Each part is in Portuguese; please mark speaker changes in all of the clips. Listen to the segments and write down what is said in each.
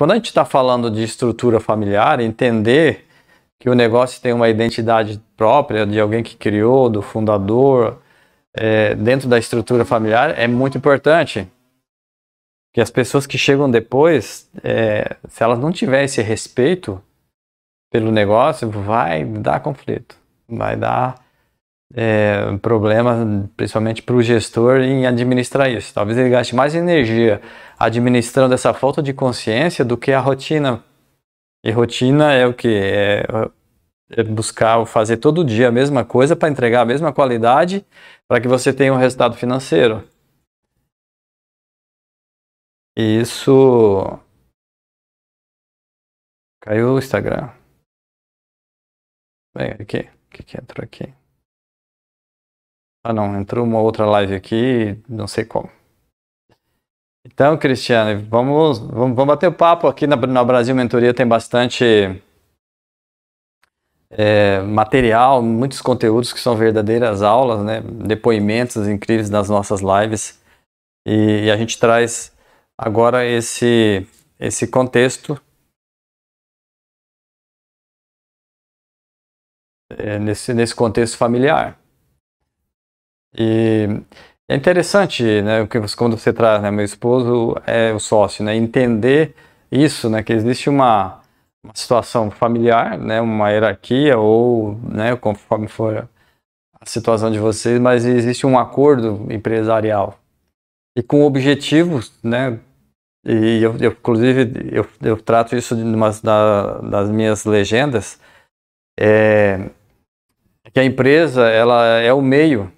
Speaker 1: quando a gente está falando de estrutura familiar, entender que o negócio tem uma identidade própria de alguém que criou, do fundador, dentro da estrutura familiar, é muito importante. Porque as pessoas que chegam depois, se elas não tiverem esse respeito pelo negócio, vai dar conflito, vai dar problema, principalmente para o gestor em administrar isso. Talvez ele gaste mais energia administrando essa falta de consciência do que a rotina. E rotina é o que? É buscar fazer todo dia a mesma coisa para entregar a mesma qualidade para que você tenha um resultado financeiro. E isso... Caiu o Instagram. Bem, o que entrou aqui? Ah não, entrou uma outra live aqui, não sei como. Então, Cristiano, vamos bater o papo aqui na Brasil Mentoria, tem bastante material, muitos conteúdos que são verdadeiras aulas, né? Depoimentos incríveis nas nossas lives. E a gente traz agora esse contexto nesse contexto familiar. E é interessante, né, quando você traz, né, meu esposo é o sócio, né, entender isso, né, que existe uma situação familiar, né, uma hierarquia ou, né, conforme for a situação de vocês, mas existe um acordo empresarial e com objetivos, né, e inclusive eu trato isso de das minhas legendas, que a empresa ela é o meio.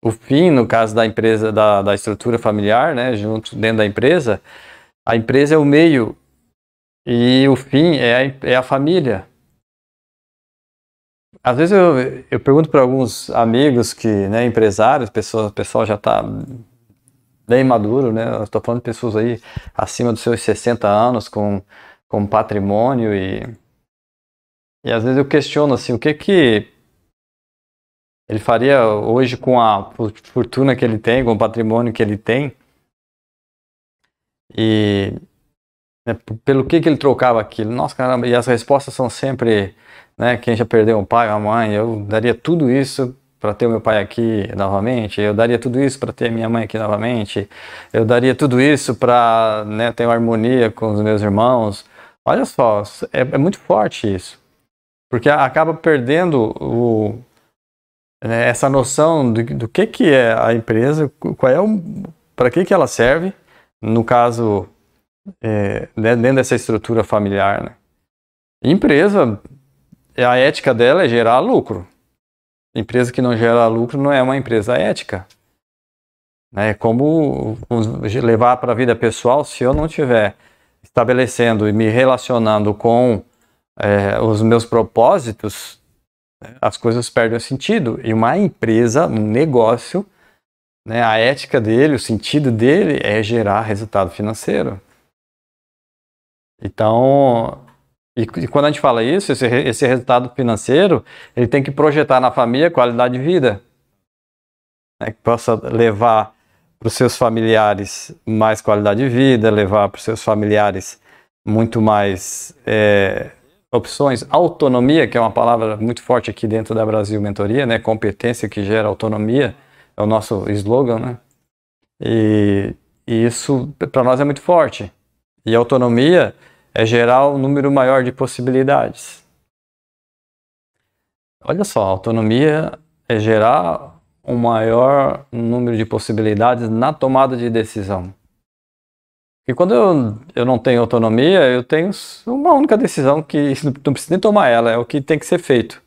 Speaker 1: O fim, no caso da empresa, da estrutura familiar, né, junto dentro da empresa, a empresa é o meio e o fim é a família. Às vezes eu pergunto para alguns amigos que, né, empresários, o pessoal já está bem maduro, né, eu estou falando de pessoas aí acima dos seus 60 anos com patrimônio e às vezes eu questiono assim, o que ele faria hoje com a fortuna que ele tem, com o patrimônio que ele tem. E né, pelo que ele trocava aquilo. Nossa, caramba, e as respostas são sempre, né, quem já perdeu um pai, uma mãe, eu daria tudo isso para ter o meu pai aqui novamente, eu daria tudo isso para ter minha mãe aqui novamente, eu daria tudo isso para, né, ter uma harmonia com os meus irmãos. Olha só, é muito forte isso. Porque acaba perdendo essa noção do que é a empresa, para que ela serve, no caso, dentro dessa estrutura familiar, né? Empresa, a ética dela é gerar lucro. Empresa que não gera lucro não é uma empresa ética. É como levar para a vida pessoal, se eu não estiver estabelecendo e me relacionando com os meus propósitos, as coisas perdem o sentido. E uma empresa, um negócio, né, a ética dele, o sentido dele é gerar resultado financeiro. Então, e quando a gente fala isso, esse resultado financeiro, ele tem que projetar na família qualidade de vida, né, que possa levar para os seus familiares mais qualidade de vida, levar para os seus familiares muito mais opções, autonomia, que é uma palavra muito forte aqui dentro da Brasil Mentoria, né? Competência que gera autonomia, é o nosso slogan, né? E isso para nós é muito forte. E autonomia é gerar um número maior de possibilidades. Olha só, autonomia é gerar um maior número de possibilidades na tomada de decisão. E quando eu não tenho autonomia, eu tenho uma única decisão que não preciso nem tomar ela, é o que tem que ser feito.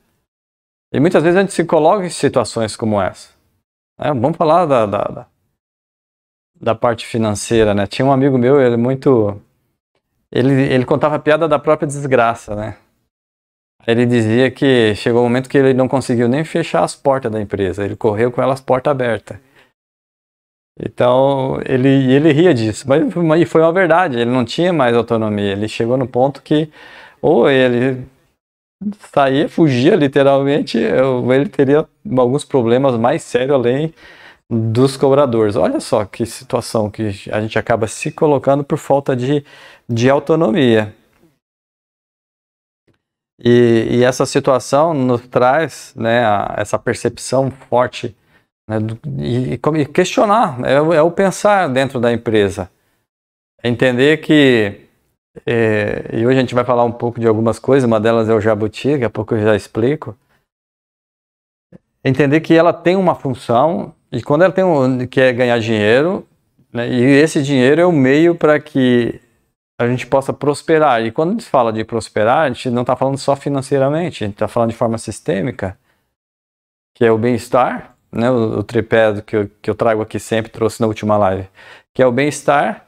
Speaker 1: E muitas vezes a gente se coloca em situações como essa. Vamos falar da parte financeira, né? Tinha um amigo meu, ele contava a piada da própria desgraça, né? Ele dizia que chegou um momento que ele não conseguiu nem fechar as portas da empresa, ele correu com elas porta aberta. Então, ele ria disso, mas foi uma verdade, ele não tinha mais autonomia, ele chegou no ponto que ou ele saía, fugia literalmente, ou ele teria alguns problemas mais sérios além dos cobradores. Olha só que situação que a gente acaba se colocando por falta de autonomia. E essa situação nos traz, né, essa percepção forte, né, e questionar, é o pensar dentro da empresa. É entender que, e hoje a gente vai falar um pouco de algumas coisas, uma delas é o Jabuti, daqui a pouco eu já explico. Entender que ela tem uma função, e quando ela quer ganhar dinheiro, né, e esse dinheiro é o meio para que a gente possa prosperar. E quando a gente fala de prosperar, a gente não está falando só financeiramente, a gente está falando de forma sistêmica, que é o bem-estar, né, o tripé que eu trago aqui sempre, trouxe na última live, que é o bem-estar,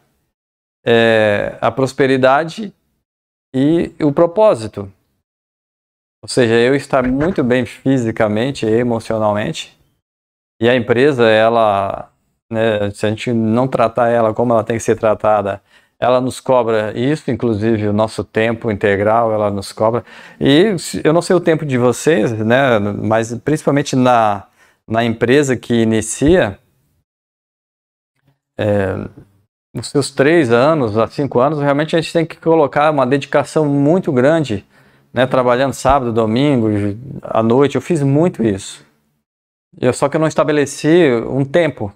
Speaker 1: a prosperidade e o propósito. Ou seja, eu estar muito bem fisicamente e emocionalmente, e a empresa, ela, né, se a gente não tratar ela como ela tem que ser tratada, ela nos cobra isso, inclusive o nosso tempo integral, ela nos cobra. E eu não sei o tempo de vocês, né, mas principalmente na empresa que inicia, nos seus 3 anos a 5 anos, realmente a gente tem que colocar uma dedicação muito grande, né, trabalhando sábado, domingo, à noite. Eu fiz muito isso. Só que eu não estabeleci um tempo.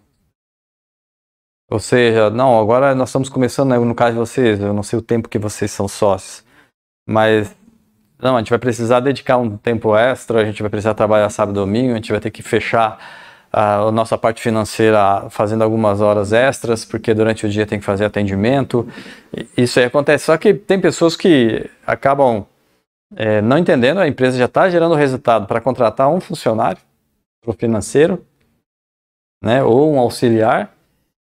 Speaker 1: Ou seja, não, agora nós estamos começando, né, no caso de vocês, eu não sei o tempo que vocês são sócios, mas não, a gente vai precisar dedicar um tempo extra, a gente vai precisar trabalhar sábado e domingo, a gente vai ter que fechar a nossa parte financeira fazendo algumas horas extras, porque durante o dia tem que fazer atendimento. Isso aí acontece, só que tem pessoas que acabam não entendendo, a empresa já está gerando resultado para contratar um funcionário para o financeiro, né, ou um auxiliar,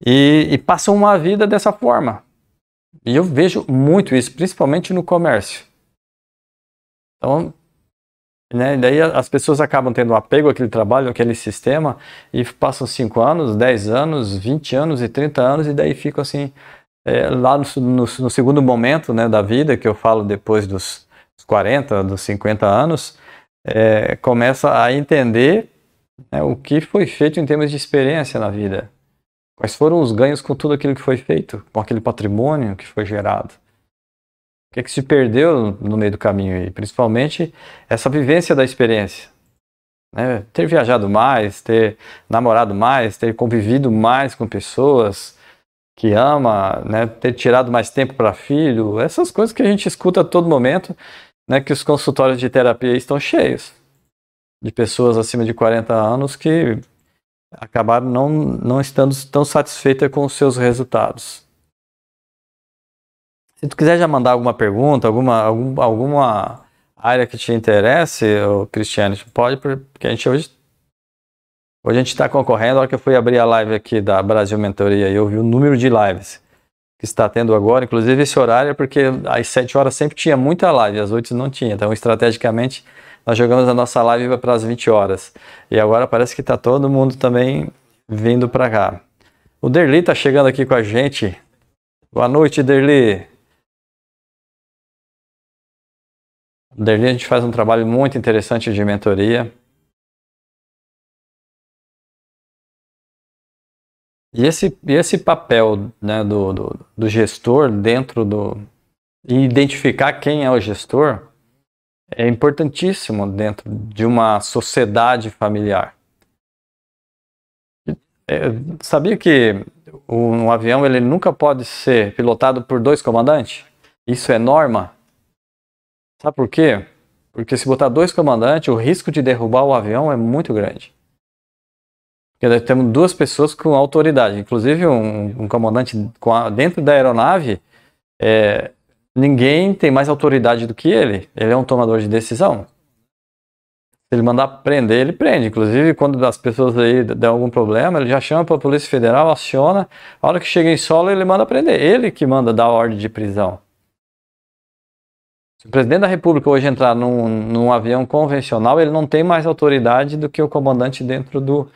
Speaker 1: e passam uma vida dessa forma. E eu vejo muito isso, principalmente no comércio. Então, né, daí as pessoas acabam tendo apego àquele trabalho, àquele sistema, e passam 5 anos, 10 anos, 20 anos e 30 anos, e daí ficam assim, lá no segundo momento, né, da vida, que eu falo depois dos 40, dos 50 anos, começa a entender, né, o que foi feito em termos de experiência na vida. Quais foram os ganhos com tudo aquilo que foi feito, com aquele patrimônio que foi gerado? O que é que se perdeu no meio do caminho? E principalmente essa vivência da experiência. Né? Ter viajado mais, ter namorado mais, ter convivido mais com pessoas que ama, né? Ter tirado mais tempo para filho, essas coisas que a gente escuta a todo momento, né? Que os consultórios de terapia estão cheios de pessoas acima de 40 anos que acabaram não estando tão satisfeitas com os seus resultados. Se tu quiser já mandar alguma pergunta, alguma área que te interesse, Cristiane, pode, porque a gente hoje a gente está concorrendo. A hora que eu fui abrir a live aqui da Brasil Mentoria, eu vi o número de lives que está tendo agora, inclusive esse horário é porque às 7 horas sempre tinha muita live, às 8 não tinha, então estrategicamente nós jogamos a nossa live para as 20 horas. E agora parece que está todo mundo também vindo para cá. O Derli está chegando aqui com a gente. Boa noite, Derli. Derli, a gente faz um trabalho muito interessante de mentoria. E esse papel, né, do gestor dentro e identificar quem é o gestor é importantíssimo dentro de uma sociedade familiar. Sabia que um avião ele nunca pode ser pilotado por 2 comandantes? Isso é norma. Sabe por quê? Porque se botar 2 comandantes, o risco de derrubar o avião é muito grande. Porque nós temos 2 pessoas com autoridade, inclusive um comandante dentro da aeronave, ninguém tem mais autoridade do que ele. Ele é um tomador de decisão. Se ele mandar prender, ele prende. Inclusive, quando as pessoas aí dão algum problema, ele já chama para a Polícia Federal, aciona. A hora que chega em solo, ele manda prender. Ele que manda dar a ordem de prisão. Se o presidente da República hoje entrar num avião convencional, ele não tem mais autoridade do que o comandante dentro do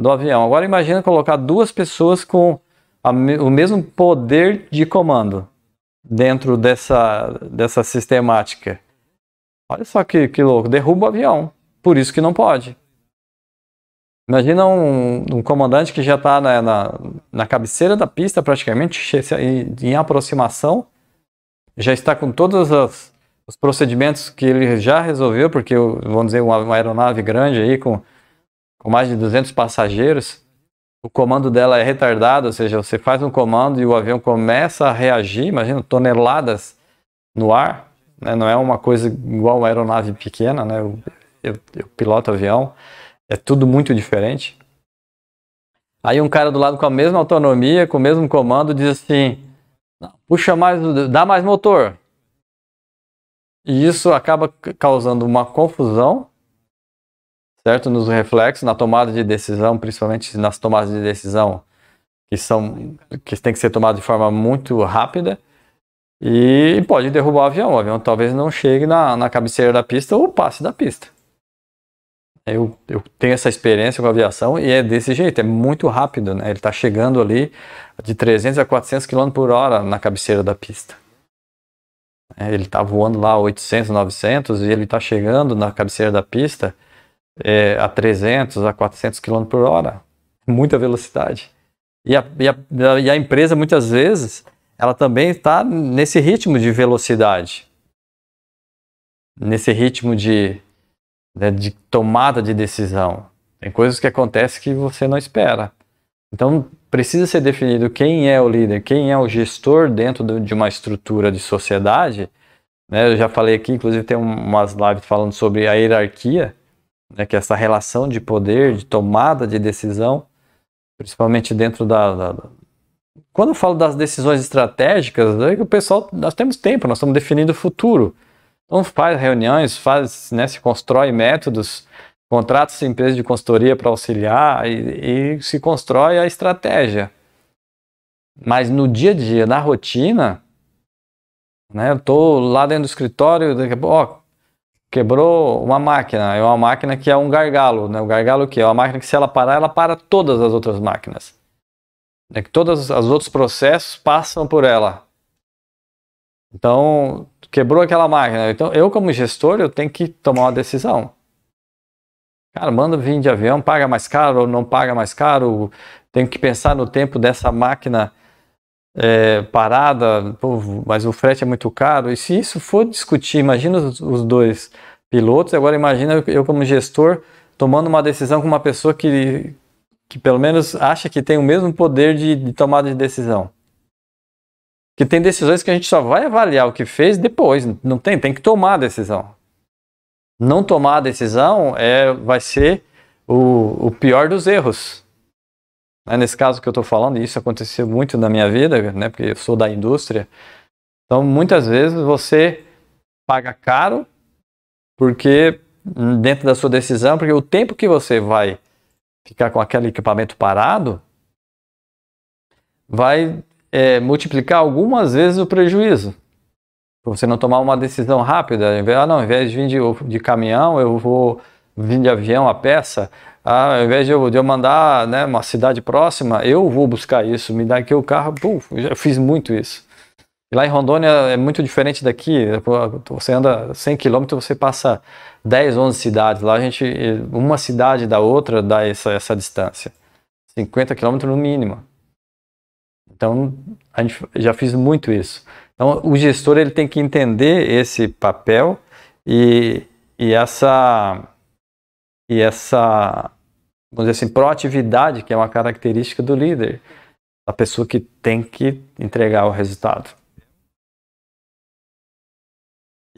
Speaker 1: avião. Agora imagina colocar 2 pessoas com o mesmo poder de comando dentro dessa sistemática. Olha só que louco, derruba o avião. Por isso que não pode. Imagina um comandante que já está na cabeceira da pista praticamente, em aproximação, já está com todos os procedimentos que ele já resolveu, porque, vamos dizer, uma aeronave grande aí com mais de 200 passageiros, o comando dela é retardado, ou seja, você faz um comando e o avião começa a reagir, imagina, toneladas no ar, né? Não é uma coisa igual uma aeronave pequena, né? Eu piloto avião, é tudo muito diferente. Aí um cara do lado com a mesma autonomia, com o mesmo comando, diz assim, puxa mais, dá mais motor. E isso acaba causando uma confusão, certo? Nos reflexos, na tomada de decisão, principalmente nas tomadas de decisão que tem que ser tomadas de forma muito rápida, e pode derrubar o avião. O avião talvez não chegue na cabeceira da pista ou passe da pista. Eu tenho essa experiência com a aviação e é desse jeito, é muito rápido, né? Ele está chegando ali de 300 a 400 km por hora na cabeceira da pista. Ele está voando lá 800, 900 e ele está chegando na cabeceira da pista a 300 a 400 km por hora. Muita velocidade. E a empresa, muitas vezes, ela também está nesse ritmo de velocidade. Nesse ritmo de tomada de decisão. Tem coisas que acontecem que você não espera. Então, precisa ser definido quem é o líder, quem é o gestor dentro de uma estrutura de sociedade. Né? Eu já falei aqui, inclusive tem umas lives falando sobre a hierarquia, né? Que é essa relação de poder, de tomada de decisão, principalmente dentro Quando eu falo das decisões estratégicas, o pessoal, nós temos tempo, nós estamos definindo o futuro. Então faz reuniões, se constrói métodos, contrata-se empresas de consultoria para auxiliar e se constrói a estratégia. Mas no dia a dia, na rotina, né, eu estou lá dentro do escritório, quebrou uma máquina, é uma máquina que é um gargalo, né? O gargalo o quê? É uma máquina que se ela parar, ela para todas as outras máquinas. É que todos os outros processos passam por ela. Então, quebrou aquela máquina. Então, eu como gestor, eu tenho que tomar uma decisão. Cara, manda vir de avião, paga mais caro ou não paga mais caro? Tenho que pensar no tempo dessa máquina parada, mas o frete é muito caro. E se isso for discutir, imagina os dois pilotos, agora imagina eu como gestor tomando uma decisão com uma pessoa que pelo menos acha que tem o mesmo poder de tomada de decisão. Que tem decisões que a gente só vai avaliar o que fez depois, não tem que tomar a decisão. Não tomar a decisão vai ser o pior dos erros. Nesse caso que eu estou falando, isso aconteceu muito na minha vida, né, porque eu sou da indústria. Então, muitas vezes você paga caro porque dentro da sua decisão, porque o tempo que você vai ficar com aquele equipamento parado vai multiplicar algumas vezes o prejuízo. Você não tomar uma decisão rápida, ao invés de vir de caminhão, eu vou vir de avião a peça. Ao invés de eu mandar, né, uma cidade próxima, eu vou buscar isso, me dá aqui o carro. Eu fiz muito isso. E lá em Rondônia é muito diferente daqui. Você anda 100 km, você passa 10, 11 cidades. Lá uma cidade da outra dá essa distância. 50 km no mínimo. Então, a gente já fiz muito isso. Então, o gestor ele tem que entender esse papel e essa, vamos dizer assim, proatividade, que é uma característica do líder, a pessoa que tem que entregar o resultado.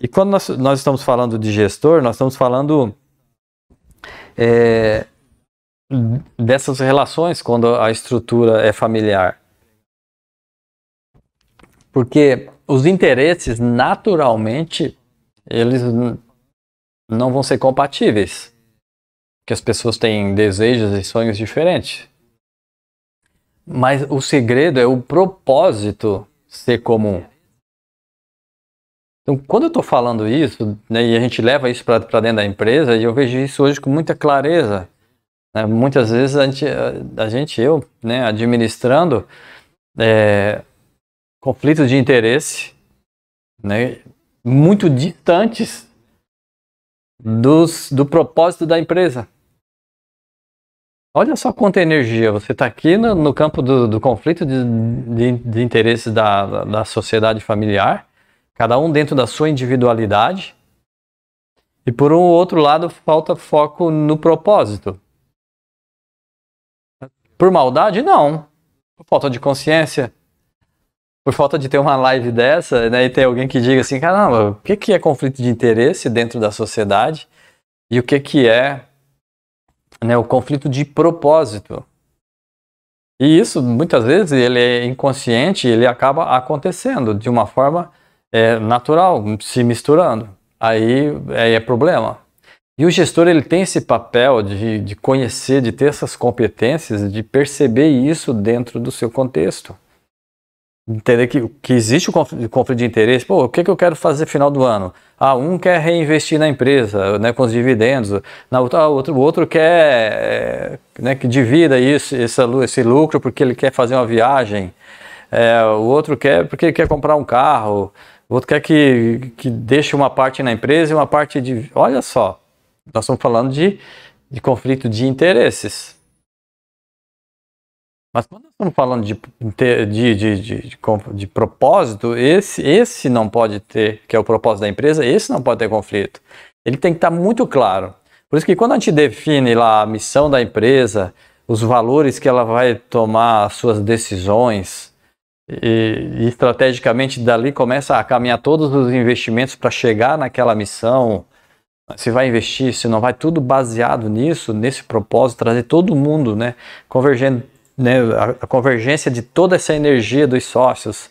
Speaker 1: E quando nós estamos falando de gestor, nós estamos falando dessas relações quando a estrutura é familiar. Porque os interesses, naturalmente, eles não vão ser compatíveis. Porque as pessoas têm desejos e sonhos diferentes. Mas o segredo é o propósito ser comum. Então, quando eu estou falando isso, né, e a gente leva isso para dentro da empresa, e eu vejo isso hoje com muita clareza. Né, muitas vezes eu, né, administrando conflitos de interesse, né, muito distantes do propósito da empresa. Olha só quanta energia. Você está aqui no campo do conflito de interesses da sociedade familiar, cada um dentro da sua individualidade. E por um outro lado, falta foco no propósito. Por maldade? Não. Por falta de consciência. Por falta de ter uma live dessa, né, e ter alguém que diga assim, caramba, o que é conflito de interesse dentro da sociedade e o que é, né, o conflito de propósito. E isso, muitas vezes, ele é inconsciente, ele acaba acontecendo de uma forma natural, se misturando. Aí é problema. E o gestor, ele tem esse papel de conhecer, de ter essas competências, de perceber isso dentro do seu contexto. Entender que existe o conflito de interesse. Pô, o que eu quero fazer no final do ano? Um quer reinvestir na empresa, né, com os dividendos. O outro quer né, que divida esse lucro porque ele quer fazer uma viagem. O outro quer porque ele quer comprar um carro. O outro quer que deixe uma parte na empresa e uma parte de... Olha só, nós estamos falando de conflito de interesses. Mas quando nós estamos falando de propósito, esse não pode ter, que é o propósito da empresa, esse não pode ter conflito. Ele tem que estar muito claro. Por isso que quando a gente define lá a missão da empresa, os valores que ela vai tomar, as suas decisões, e estrategicamente dali começa a caminhar todos os investimentos para chegar naquela missão, se vai investir, se não vai, tudo baseado nisso, nesse propósito, trazer todo mundo, né, convergendo, né, a convergência de toda essa energia dos sócios.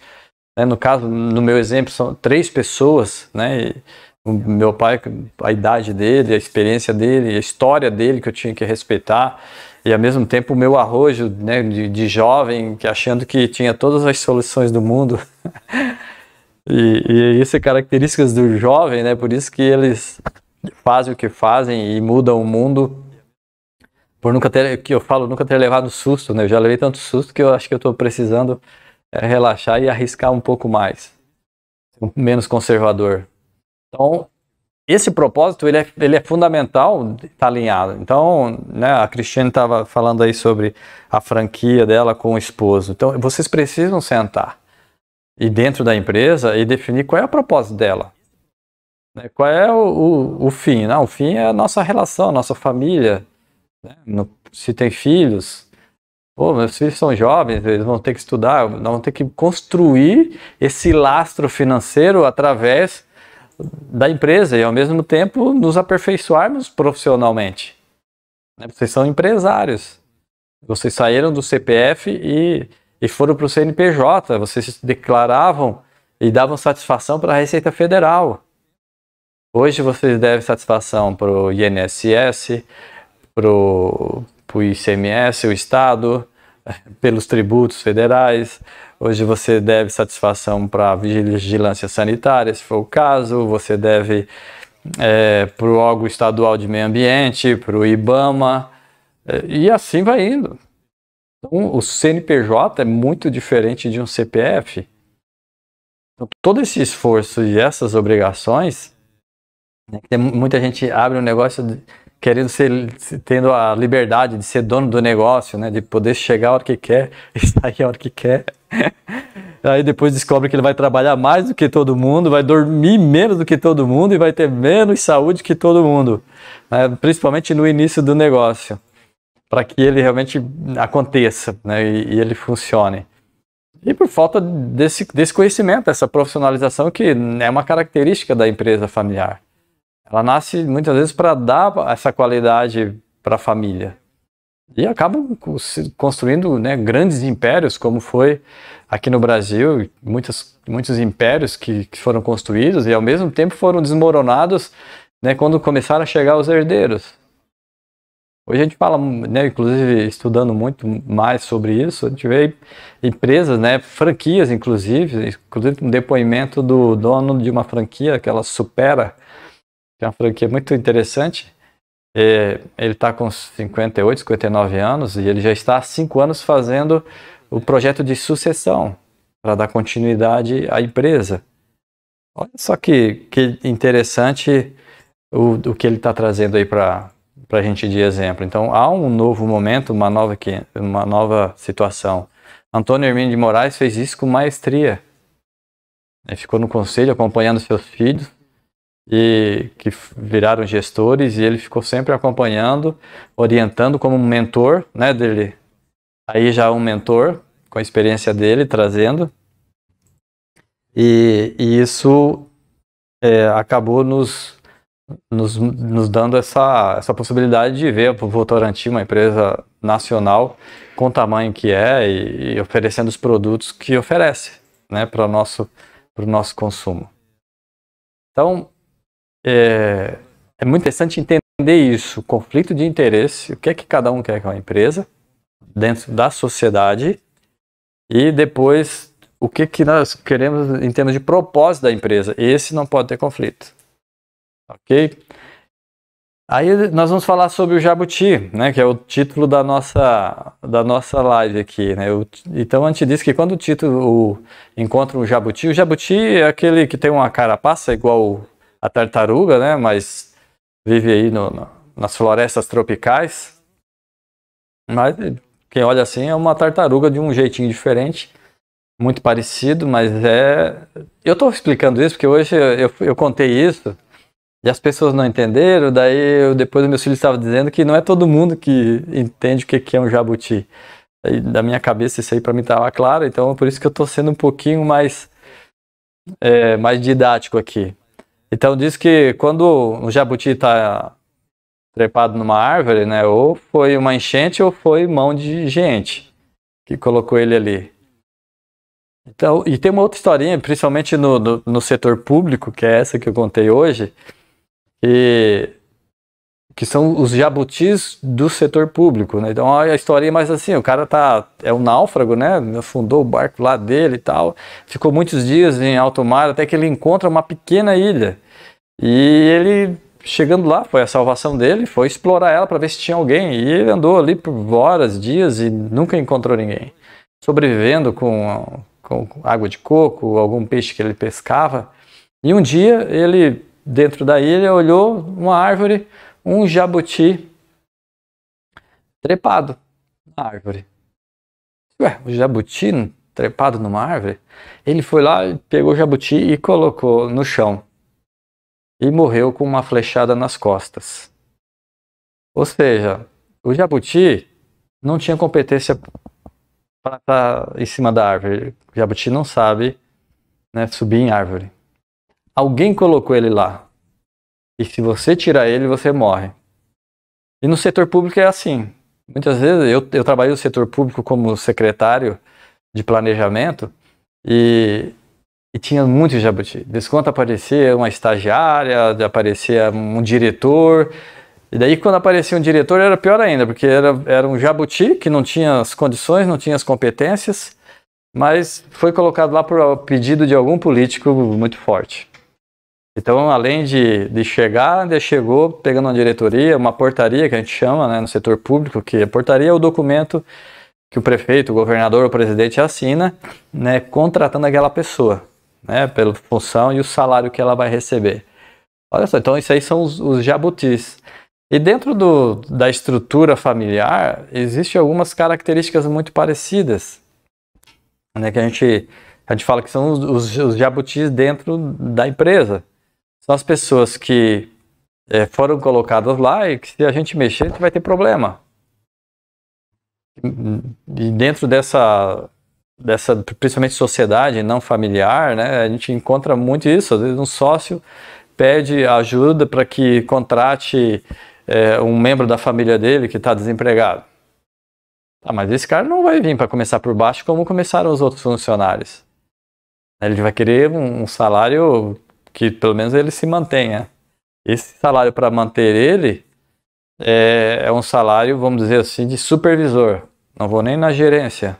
Speaker 1: Né, no caso, no meu exemplo, são 3 pessoas, né, o meu pai, a idade dele, a experiência dele, a história dele que eu tinha que respeitar, e ao mesmo tempo o meu arrojo, né, de jovem, que achando que tinha todas as soluções do mundo. E isso é características do jovem, né, por isso que eles fazem o que fazem e mudam o mundo. Por nunca ter levado susto, né? Eu já levei tanto susto que eu acho que eu estou precisando relaxar e arriscar um pouco mais, menos conservador. Então, esse propósito ele é fundamental estar tá alinhado. Então, né, a Cristiane estava falando aí sobre a franquia dela com o esposo. Então, vocês precisam sentar e dentro da empresa e definir qual é o propósito dela. Né? Qual é o fim? Não, o fim é a nossa relação, a nossa família. Se tem filhos, meus filhos são jovens, eles vão ter que estudar, nós vamos ter que construir esse lastro financeiro através da empresa e ao mesmo tempo nos aperfeiçoarmos profissionalmente. Vocês são empresários, vocês saíram do CPF e foram para o CNPJ, vocês se declaravam e davam satisfação para a Receita Federal. Hoje vocês devem satisfação para o INSS, para o ICMS, o Estado, pelos tributos federais. Hoje você deve satisfação para a vigilância sanitária, se for o caso. Você deve para o órgão estadual de meio ambiente, para o IBAMA, e assim vai indo. Então, o CNPJ é muito diferente de um CPF. Então, todo esse esforço e essas obrigações, né, muita gente abre um negócio querendo tendo a liberdade de ser dono do negócio, né, de poder chegar a hora que quer e sair a hora que quer. Aí depois descobre que ele vai trabalhar mais do que todo mundo, vai dormir menos do que todo mundo e vai ter menos saúde que todo mundo, né, principalmente no início do negócio, para que ele realmente aconteça, né, e ele funcione. E por falta desse conhecimento, dessa profissionalização que é uma característica da empresa familiar. Ela nasce muitas vezes para dar essa qualidade para a família. E acabam construindo, né, grandes impérios, como foi aqui no Brasil, muitos impérios que foram construídos e ao mesmo tempo foram desmoronados, né, quando começaram a chegar os herdeiros. Hoje a gente fala, né, inclusive estudando muito mais sobre isso, a gente vê empresas, né, franquias inclusive um depoimento do dono de uma franquia que ela supera, que é uma franquia muito interessante. Ele está com 58, 59 anos e ele já está há 5 anos fazendo o projeto de sucessão para dar continuidade à empresa. Olha só que interessante o que ele está trazendo aí para para a gente de exemplo. Então, há um novo momento, uma nova situação. Antônio Hermínio de Moraes fez isso com maestria. Ele ficou no conselho acompanhando seus filhos, e que viraram gestores, e ele ficou sempre acompanhando, orientando como um mentor, né, dele. Aí já um mentor, com a experiência dele, trazendo. E isso acabou nos dando essa possibilidade de ver a Votorantim, uma empresa nacional, com o tamanho que é e oferecendo os produtos que oferece, né, para o nosso consumo. Então, é muito interessante entender isso, conflito de interesse, o que é que cada um quer com a empresa, dentro da sociedade, e depois o que nós queremos em termos de propósito da empresa. Esse não pode ter conflito. Ok? Aí nós vamos falar sobre o jabuti, né, que é o título da nossa live aqui, né? Então a gente disse que quando o título encontra o jabuti é aquele que tem uma carapaça igual a tartaruga, né, mas vive aí nas florestas tropicais. Mas quem olha assim é uma tartaruga de um jeitinho diferente, muito parecido, mas eu estou explicando isso porque hoje eu contei isso e as pessoas não entenderam, daí depois o meu filho estava dizendo que não é todo mundo que entende o que é um jabuti. Aí, da minha cabeça isso aí para mim estava claro, então é por isso que eu estou sendo um pouquinho mais didático aqui. Então diz que quando o jabuti está trepado numa árvore, né, ou foi uma enchente ou foi mão de gente que colocou ele ali. Então, e tem uma outra historinha, principalmente no setor público, que é essa que eu contei hoje, que são os jabutis do setor público, né? Então a história é mais assim, o cara é um náufrago, né? Afundou o barco lá dele e tal, ficou muitos dias em alto mar até que ele encontra uma pequena ilha. E ele, chegando lá, foi a salvação dele, foi explorar ela para ver se tinha alguém. E ele andou ali por horas, dias e nunca encontrou ninguém. Sobrevivendo com água de coco, algum peixe que ele pescava. E um dia ele, dentro da ilha, olhou uma árvore, um jabuti trepado na árvore. Ué, o jabuti trepado numa árvore? Ele foi lá, pegou o jabuti e colocou no chão. E morreu com uma flechada nas costas. Ou seja, o jabuti não tinha competência para estar em cima da árvore. O jabuti não sabe, né, subir em árvore. Alguém colocou ele lá. E se você tirar ele, você morre. E no setor público é assim. Muitas vezes eu trabalhei no setor público como secretário de planejamento e tinha muitos jabuti. De vez em quando aparecia uma estagiária, aparecia um diretor. E daí quando aparecia um diretor era pior ainda, porque era um jabuti que não tinha as condições, não tinha as competências, mas foi colocado lá por pedido de algum político muito forte. Então, além de chegar, ele chegou pegando uma diretoria, uma portaria que a gente chama, né, no setor público, que a portaria é o documento que o prefeito, o governador ou o presidente assina, né, contratando aquela pessoa, né, pela função e o salário que ela vai receber. Olha só, então isso aí são os jabutis. E dentro da estrutura familiar, existem algumas características muito parecidas, né, que a gente fala que são os jabutis dentro da empresa. São as pessoas que foram colocadas lá e que se a gente mexer, a gente vai ter problema. E dentro dessa principalmente sociedade não familiar, né, a gente encontra muito isso. Às vezes um sócio pede ajuda para que contrate um membro da família dele que está desempregado. Mas esse cara não vai vir para começar por baixo como começaram os outros funcionários. Ele vai querer um salário que pelo menos ele se mantenha. Esse salário para manter ele é um salário, vamos dizer assim, de supervisor. Não vou nem na gerência,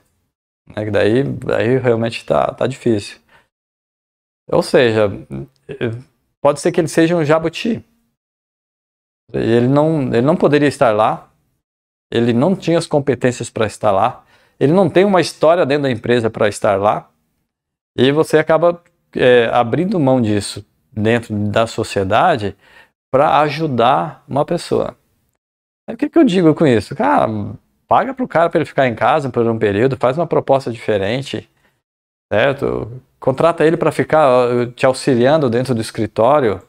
Speaker 1: né? Que daí realmente tá difícil. Ou seja, pode ser que ele seja um jabuti. Ele não poderia estar lá. Ele não tinha as competências para estar lá. Ele não tem uma história dentro da empresa para estar lá. E você acaba abrindo mão disso dentro da sociedade para ajudar uma pessoa. Aí, o que que eu digo com isso? Cara, paga pro cara para ele ficar em casa por um período, faz uma proposta diferente, certo? Contrata ele para ficar te auxiliando dentro do escritório,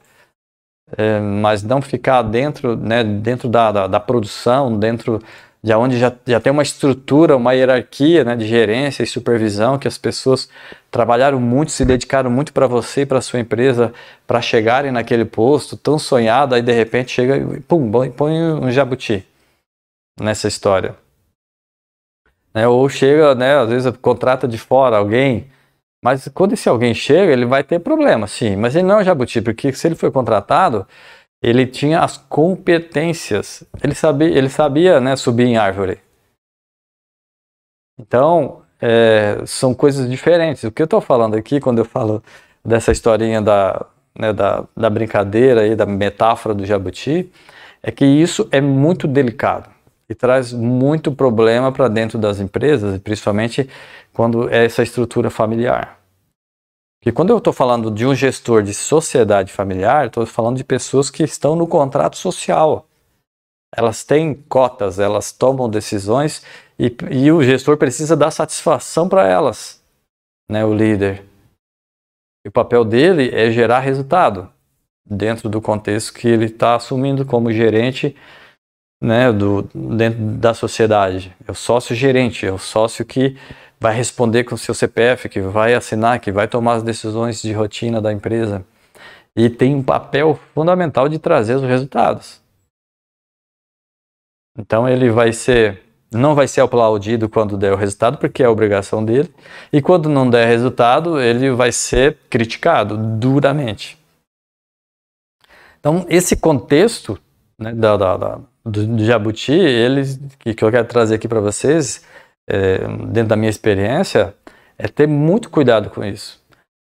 Speaker 1: mas não ficar dentro, né, dentro da produção, dentro de onde já tem uma estrutura, uma hierarquia, né, de gerência e supervisão, que as pessoas trabalharam muito, se dedicaram muito para você e para sua empresa para chegarem naquele posto tão sonhado, aí de repente chega e pum, põe um jabuti nessa história. Né? Ou chega, né, às vezes contrata de fora alguém, mas quando esse alguém chega, ele vai ter problema, sim, mas ele não é um jabuti, porque se ele foi contratado, ele tinha as competências, ele sabia, né, subir em árvore. Então, são coisas diferentes. O que eu estou falando aqui, quando eu falo dessa historinha né, da brincadeira e da metáfora do jabuti, é que isso é muito delicado e traz muito problema para dentro das empresas, principalmente quando é essa estrutura familiar. Porque quando eu estou falando de um gestor de sociedade familiar, estou falando de pessoas que estão no contrato social. Elas têm cotas, elas tomam decisões e o gestor precisa dar satisfação para elas, né, o líder. E o papel dele é gerar resultado dentro do contexto que ele está assumindo como gerente, né, dentro da sociedade. É o sócio gerente, é o sócio que vai responder com o seu CPF, que vai assinar, que vai tomar as decisões de rotina da empresa. E tem um papel fundamental de trazer os resultados. Então ele não vai ser aplaudido quando der o resultado, porque é a obrigação dele. E quando não der resultado, ele vai ser criticado duramente. Então esse contexto, né, do jabuti, que eu quero trazer aqui para vocês, dentro da minha experiência, é ter muito cuidado com isso.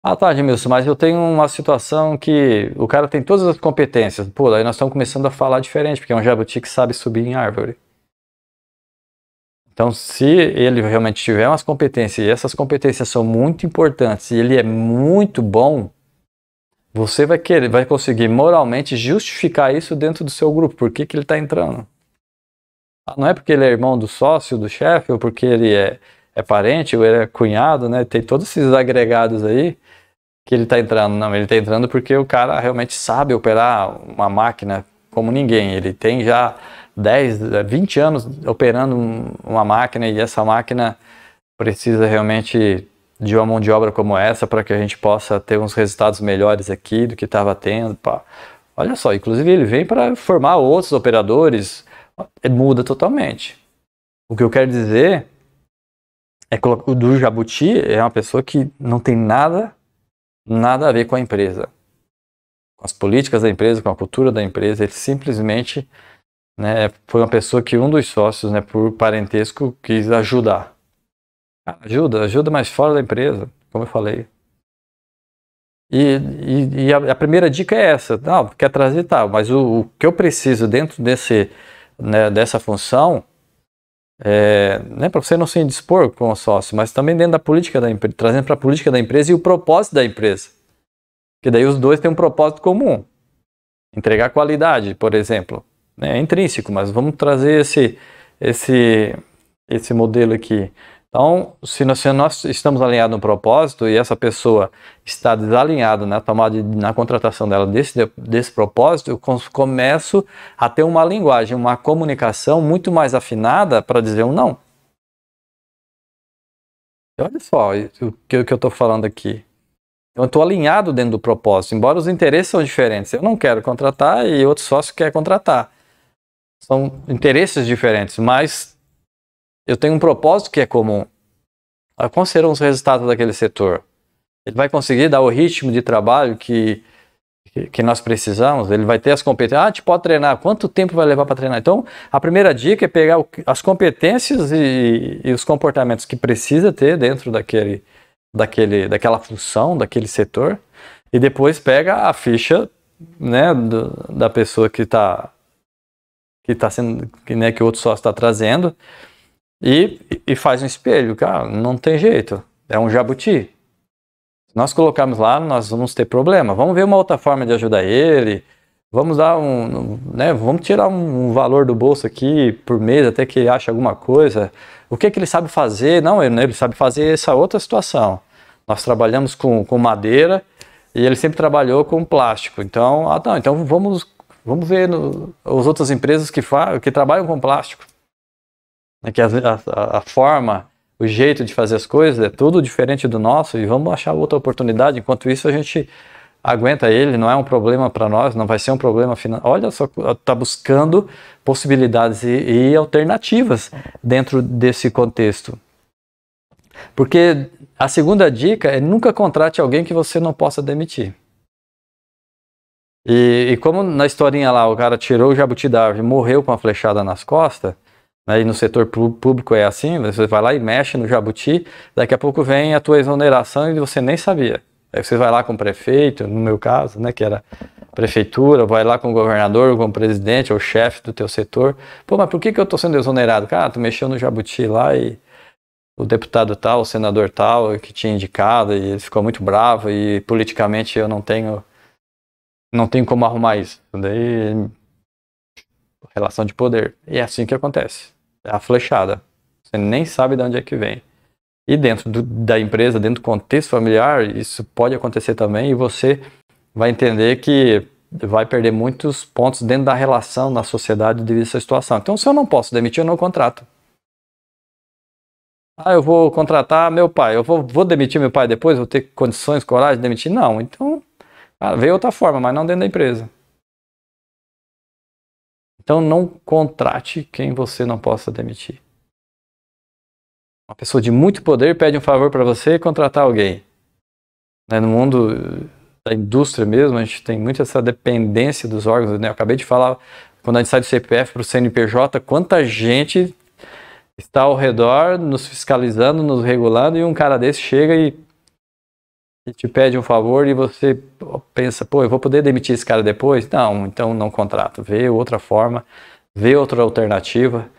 Speaker 1: Ah, tá, Edmilson, mas eu tenho uma situação que o cara tem todas as competências. Pô, aí nós estamos começando a falar diferente, porque é um jabuti que sabe subir em árvore. Então, se ele realmente tiver umas competências, e essas competências são muito importantes, e ele é muito bom, você vai conseguir moralmente justificar isso dentro do seu grupo. Por que que ele está entrando? Não é porque ele é irmão do sócio, do chefe, ou porque ele é parente, ou ele é cunhado, né? Tem todos esses agregados aí que ele está entrando. Não, ele está entrando porque o cara realmente sabe operar uma máquina como ninguém. Ele tem já 10, 20 anos operando uma máquina, e essa máquina precisa realmente de uma mão de obra como essa para que a gente possa ter uns resultados melhores aqui do que estava tendo. Pá. Olha só, inclusive ele vem para formar outros operadores, muda totalmente. O que eu quero dizer é que o do jabuti é uma pessoa que não tem nada a ver com a empresa, com as políticas da empresa, com a cultura da empresa. Ele simplesmente, né, foi uma pessoa que um dos sócios, né, por parentesco, quis ajudar. Ajuda, mas fora da empresa, como eu falei. E a primeira dica é essa. Não, quer trazer, tá, mas o que eu preciso dentro né, dessa função né, para você não se indispor com o sócio, mas também dentro da política da empresa, trazendo para a política da empresa e o propósito da empresa. Porque daí os dois têm um propósito comum. Entregar qualidade, por exemplo. É intrínseco, mas vamos trazer esse modelo aqui. Então, se nós estamos alinhados no propósito e essa pessoa está desalinhada na contratação dela desse propósito, eu começo a ter uma linguagem, uma comunicação muito mais afinada para dizer um não. E olha só o que eu estou falando aqui. Eu estou alinhado dentro do propósito, embora os interesses são diferentes. Eu não quero contratar e outro sócio quer contratar. São interesses diferentes, mas eu tenho um propósito que é comum. Quais serão os resultados daquele setor? Ele vai conseguir dar o ritmo de trabalho que nós precisamos? Ele vai ter as competências? A gente pode treinar. Quanto tempo vai levar para treinar? Então, a primeira dica é pegar as competências e os comportamentos que precisa ter dentro daquela função, daquele setor, e depois pega a ficha, né, da pessoa que sendo, né, que o outro sócio está trazendo, e faz um espelho. Cara, não tem jeito, é um jabuti. Se nós colocarmos lá, nós vamos ter problema. Vamos ver uma outra forma de ajudar ele, vamos dar né, vamos tirar um valor do bolso aqui por mês até que ele ache alguma coisa. O que que ele sabe fazer? Não, ele sabe fazer essa outra situação. Nós trabalhamos com madeira e ele sempre trabalhou com plástico. Então, não, então vamos ver as outras empresas que trabalham com plástico. Que a forma, o jeito de fazer as coisas é tudo diferente do nosso e vamos achar outra oportunidade. Enquanto isso, a gente aguenta ele, não é um problema para nós, não vai ser um problema final. Olha só, está buscando possibilidades e alternativas dentro desse contexto. Porque a segunda dica é nunca contrate alguém que você não possa demitir. E como na historinha lá, o cara tirou o jabuti da árvore e morreu com a flechada nas costas, né, e no setor público é assim, você vai lá e mexe no jabuti, daqui a pouco vem a tua exoneração e você nem sabia. Aí você vai lá com o prefeito, no meu caso, né, que era prefeitura, vai lá com o governador, com o presidente ou chefe do teu setor. Pô, mas por que eu estou sendo exonerado? Cara, tu mexeu no jabuti lá e o deputado tal, o senador tal, que tinha indicado, e ele ficou muito bravo e politicamente eu não tenho como arrumar isso. Daí, relação de poder. E é assim que acontece. É a flechada. Você nem sabe de onde é que vem. E dentro da empresa, dentro do contexto familiar, isso pode acontecer também e você vai entender que vai perder muitos pontos dentro da relação na sociedade devido a essa situação. Então, se eu não posso demitir, eu não contrato. Eu vou contratar meu pai, eu vou demitir meu pai depois, vou ter condições, coragem de demitir? Não. Então, veio outra forma, mas não dentro da empresa. Então, não contrate quem você não possa demitir. Uma pessoa de muito poder pede um favor para você contratar alguém. No mundo da indústria mesmo, a gente tem muito essa dependência dos órgãos. Né? Eu acabei de falar, quando a gente sai do CPF para o CNPJ, quanta gente está ao redor, nos fiscalizando, nos regulando, e um cara desse chega e te pede um favor e você pensa, pô, eu vou poder demitir esse cara depois? Não, então não contrato. Vê outra forma, vê outra alternativa,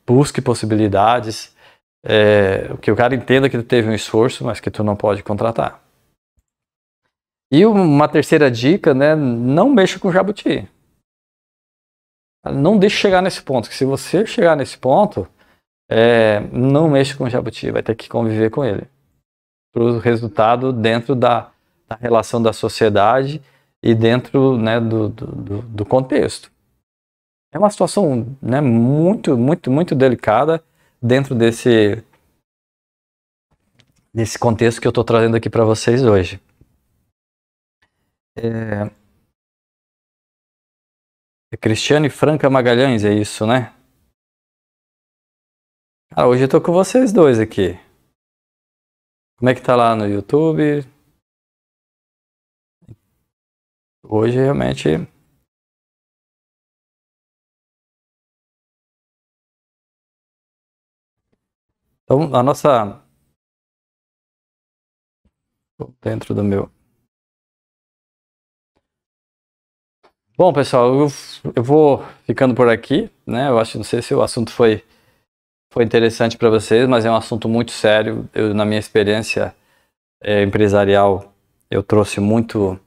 Speaker 1: busque possibilidades, que o cara entenda que tu teve um esforço, mas que tu não pode contratar. E uma terceira dica, né, não mexa com jabuti. Não deixe chegar nesse ponto, que se você chegar nesse ponto, não mexa com jabuti, vai ter que conviver com ele. Para o resultado dentro da relação da sociedade e dentro, né, do contexto. É uma situação, né, muito, muito, muito delicada dentro desse contexto que eu estou trazendo aqui para vocês hoje. Cristiane Franca Magalhães, é isso, né? Hoje eu tô com vocês dois aqui. Como é que tá lá no YouTube? Hoje realmente... Então, a nossa... Dentro do meu... Bom, pessoal, eu vou ficando por aqui, né? Eu acho, não sei se o assunto foi interessante para vocês, mas é um assunto muito sério. Eu, na minha experiência empresarial, eu trouxe muito...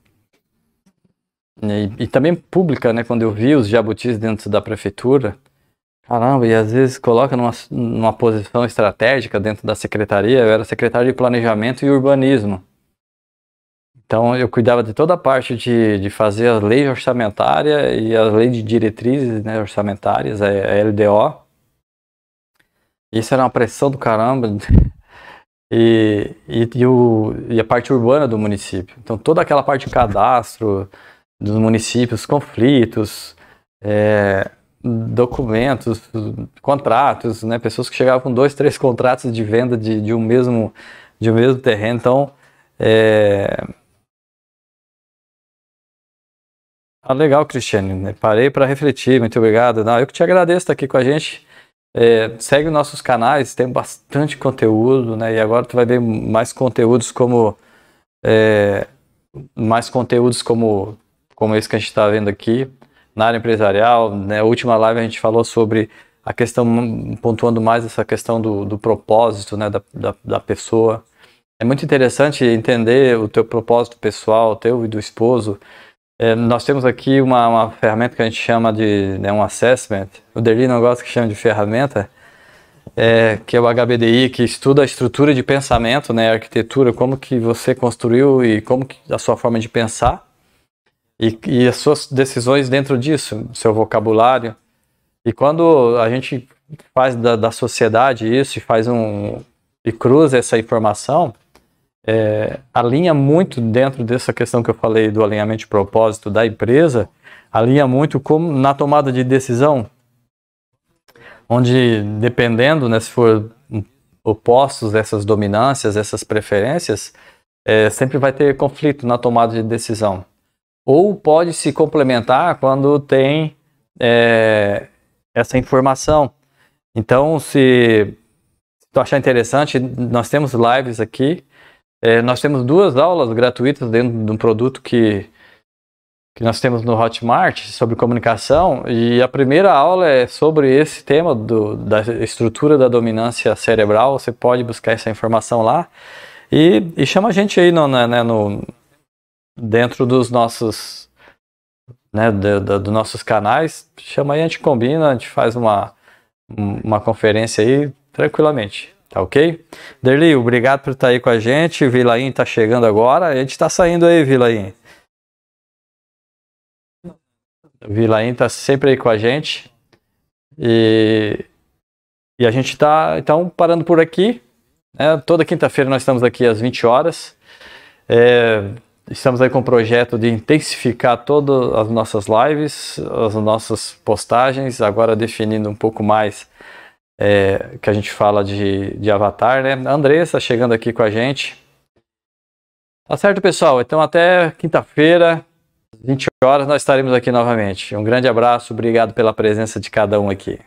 Speaker 1: E também pública, né? Quando eu vi os jabutis dentro da prefeitura, caramba, e às vezes coloca numa posição estratégica dentro da secretaria. Eu era secretário de Planejamento e Urbanismo. Então eu cuidava de toda a parte de fazer a lei orçamentária e a lei de diretrizes, né, orçamentárias, a LDO. Isso era uma pressão do caramba. E a parte urbana do município. Então toda aquela parte de cadastro dos municípios, conflitos, documentos, contratos, né, pessoas que chegavam com 2, 3 contratos de venda de um mesmo terreno. Então legal, Cristiane, né? Parei para refletir, muito obrigado. Não, eu que te agradeço estar aqui com a gente. Segue os nossos canais, tem bastante conteúdo, né? E agora tu vai ver mais conteúdos como esse que a gente está vendo aqui na área empresarial, né? A última live a gente falou sobre a questão, pontuando mais essa questão do propósito, né? da pessoa. É muito interessante entender o teu propósito pessoal, teu e do esposo. Nós temos aqui uma ferramenta que a gente chama de, né, um assessment. O Derli não gosta que chama de ferramenta, que é o HBDI, que estuda a estrutura de pensamento, né, a arquitetura, como que você construiu e como que a sua forma de pensar e as suas decisões dentro disso, seu vocabulário. E quando a gente faz da sociedade isso e cruza essa informação, alinha muito dentro dessa questão que eu falei do alinhamento de propósito da empresa, alinha muito como na tomada de decisão, onde dependendo, né, se for opostos essas dominâncias, essas preferências, sempre vai ter conflito na tomada de decisão. Ou pode se complementar quando tem essa informação. Então, se tu achar interessante, nós temos lives aqui. Nós temos 2 aulas gratuitas dentro de um produto que nós temos no Hotmart sobre comunicação, e a primeira aula é sobre esse tema da estrutura da dominância cerebral. Você pode buscar essa informação lá e chama a gente aí dentro dos nossos, né, dos nossos canais. Chama aí, a gente combina, a gente faz uma conferência aí tranquilamente. Tá ok? Derli, obrigado por estar aí com a gente. Vilaim está chegando agora. A gente está saindo aí, Vilaim. Vilaim está sempre aí com a gente. E a gente está, então, parando por aqui. Toda quinta-feira nós estamos aqui às 20 horas. Estamos aí com o projeto de intensificar todas as nossas lives, as nossas postagens, agora definindo um pouco mais que a gente fala de avatar, né? A Andressa chegando aqui com a gente. Tá certo, pessoal? Então até quinta-feira, 20 horas, nós estaremos aqui novamente. Um grande abraço, obrigado pela presença de cada um aqui.